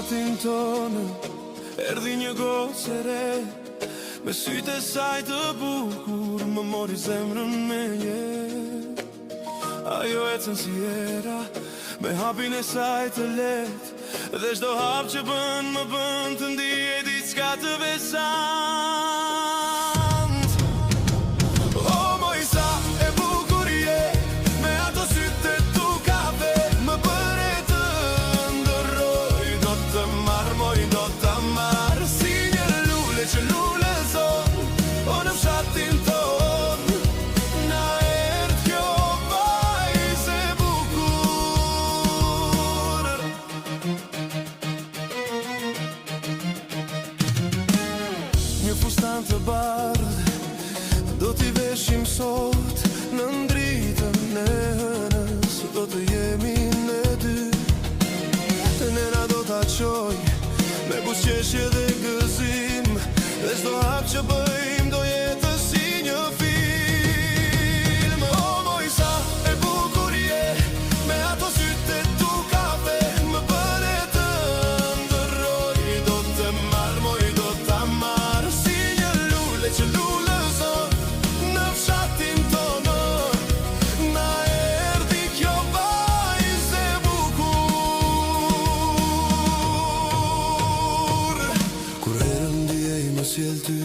fshatin tonë erdhi një gocë e re, me sytë e saj të bukur më mori zemrën me jetë. Ajo ecën si era, me hapin e saj të letë, dhe çdo hap që bën më bën të ndije diçka të veçantë. O moj sa e bukur je, me ato sytë tu kafe, më bëre të ndërroj, do të marr moj, do të marr, si një lule që lulezon, o në fshatin ton, na erdh kjo vajzë e bukur. Një fustan të bardhë do t'i veshim sot, në ndritën e hënës do të jemi ne dy. Nena do t'a qoj me buzëqeshje dhe gëzim, dhe çdo hap që bëjmë do jetë si një film. O moj sa e bukur je, me ato sytë tu kafe, më bëre të ndërroj, do të marr moj, do ta marr, si një lule që lulezon, në fshatin tonë, na erdhi kjo vajzë e bukur. Kur herën ndjej më sjell ty,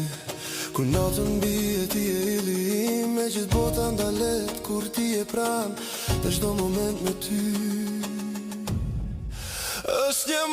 kur natën bie ti je ili im, me gjithë bota ndalet kur ti je pranë, dhe çdo moment me ty është një